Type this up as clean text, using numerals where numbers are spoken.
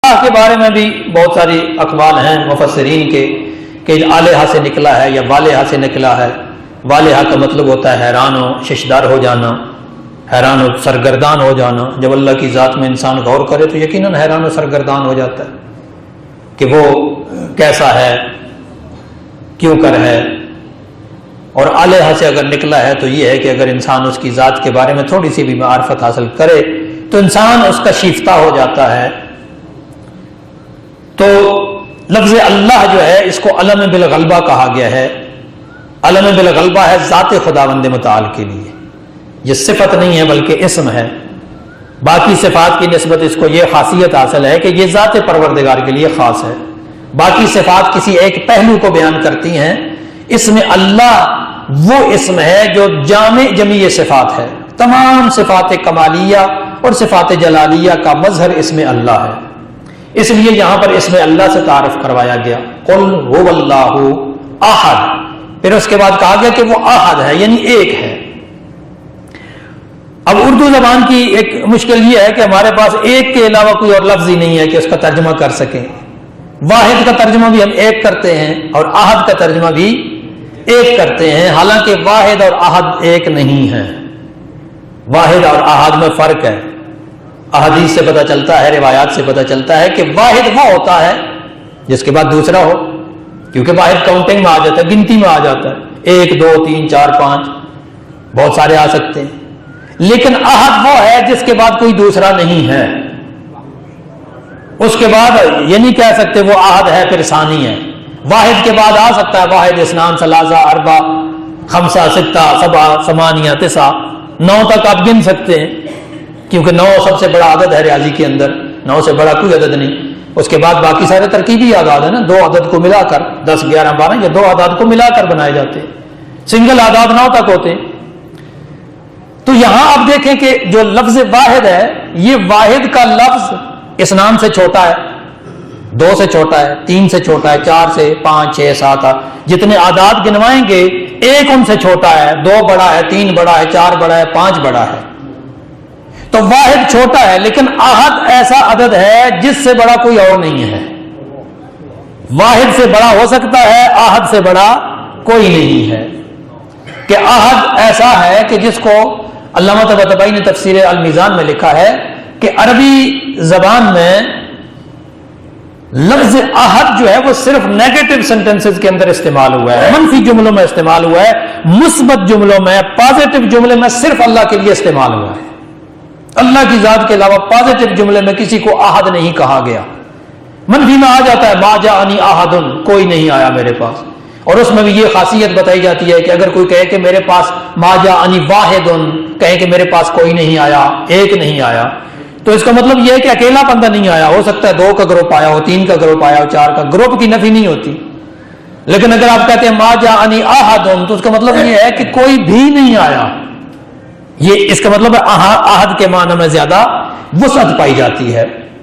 اللہ کے بارے میں بھی بہت ساری اقوال ہیں مفسرین کے کہ آلہہ سے نکلا ہے یا والہہ سے نکلا ہے. والہہ کا مطلب ہوتا ہے حیران و ششدار ہو جانا، حیران و سرگردان ہو جانا. جب اللہ کی ذات میں انسان غور کرے تو یقیناً حیران و سرگردان ہو جاتا ہے کہ وہ کیسا ہے، کیوں کر ہے. اور آلہہ سے اگر نکلا ہے تو یہ ہے کہ اگر انسان اس کی ذات کے بارے میں تھوڑی سی بھی معرفت حاصل کرے تو انسان اس کا شیفتہ ہو جاتا ہے. تو لفظ اللہ جو ہے اس کو علم بالغلبہ کہا گیا ہے. علم بالغلبہ ہے ذات خداوند متعال کے لیے، یہ صفت نہیں ہے بلکہ اسم ہے. باقی صفات کی نسبت اس کو یہ خاصیت حاصل ہے کہ یہ ذات پروردگار کے لیے خاص ہے. باقی صفات کسی ایک پہلو کو بیان کرتی ہیں. اسم اللہ وہ اسم ہے جو جامع جمیع صفات ہے. تمام صفات کمالیہ اور صفات جلالیہ کا مظہر اسم اللہ ہے. اس لیے یہاں پر اسم اللہ سے تعارف کروایا گیا، قل هو اللہ احد. پھر اس کے بعد کہا گیا کہ وہ احد ہے یعنی ایک ہے. اب اردو زبان کی ایک مشکل یہ ہے کہ ہمارے پاس ایک کے علاوہ کوئی اور لفظ ہی نہیں ہے کہ اس کا ترجمہ کر سکیں. واحد کا ترجمہ بھی ہم ایک کرتے ہیں اور احد کا ترجمہ بھی ایک کرتے ہیں، حالانکہ واحد اور احد ایک نہیں ہے. واحد اور احد میں فرق ہے. احادیث سے پتہ چلتا ہے، روایات سے پتہ چلتا ہے کہ واحد وہ ہوتا ہے جس کے بعد دوسرا ہو، کیونکہ واحد کاؤنٹنگ میں آ جاتا ہے، گنتی میں آ جاتا ہے. 1 2 3 4 5 بہت سارے آ سکتے ہیں. لیکن احد وہ ہے جس کے بعد کوئی دوسرا نہیں ہے. اس کے بعد یہ نہیں کہہ سکتے وہ احد ہے پھر ثانی ہے. واحد کے بعد آ سکتا ہے واحد، اثنان، ثلاثہ، اربع، خمسہ، ستہ، سبع، ثمانیہ، تسعہ، 9 تک آپ گن سکتے ہیں کیونکہ 9 سب سے بڑا عدد ہے ریاضی کے اندر. 9 سے بڑا کوئی عدد نہیں. اس کے بعد باقی سارے ترکیبی اعداد ہیں نا، 2 عدد کو ملا کر 10 11 12 یا 2 اعداد کو ملا کر بنائے جاتے ہیں. سنگل اعداد 9 تک ہوتے ہیں. تو یہاں آپ دیکھیں کہ جو لفظ واحد ہے یہ واحد کا لفظ اثنان سے چھوٹا ہے، 2 سے چھوٹا ہے، 3 سے چھوٹا ہے، 4 سے 5 6 7 8 جتنے اعداد گنوائیں گے ایک ان سے چھوٹا ہے، 2 بڑا ہے، 3 بڑا ہے، 4 بڑا ہے، 5 بڑا ہے. تو واحد چھوٹا ہے لیکن احد ایسا عدد ہے جس سے بڑا کوئی اور نہیں ہے. واحد سے بڑا ہو سکتا ہے، احد سے بڑا کوئی نہیں ہے. کہ احد ایسا ہے کہ جس کو علامہ طباطبائی نے تفسیر المیزان میں لکھا ہے کہ عربی زبان میں لفظ احد جو ہے وہ صرف نیگیٹو سینٹنسز کے اندر استعمال ہوا ہے، منفی جملوں میں استعمال ہوا ہے. مثبت جملوں میں، پازیٹو جملے میں صرف اللہ کے لیے استعمال ہوا ہے. اللہ کی ذات کے علاوہ پازیٹو جملے میں کسی کو احد نہیں کہا گیا. منفی میں آ جاتا ہے ما جاءنی احد، کوئی نہیں آیا میرے پاس. اور اس میں بھی یہ خاصیت بتائی جاتی ہے کہ اگر کوئی کہے کہ میرے پاس ما جاءنی واحد، کہے کہ میرے پاس کوئی نہیں آیا، ایک نہیں آیا، تو اس کا مطلب یہ ہے کہ اکیلا بندہ نہیں آیا. ہو سکتا ہے 2 کا گروپ آیا ہو، 3 کا گروپ آیا ہو، 4 کا. گروپ کی نفی نہیں ہوتی. لیکن اگر آپ کہتے ہیں ما جاءنی احد تو اس کا مطلب یہ ہے کہ کوئی بھی نہیں آیا. یہ اس کا مطلب ہے احد کے معنی میں زیادہ وسعت پائی جاتی ہے.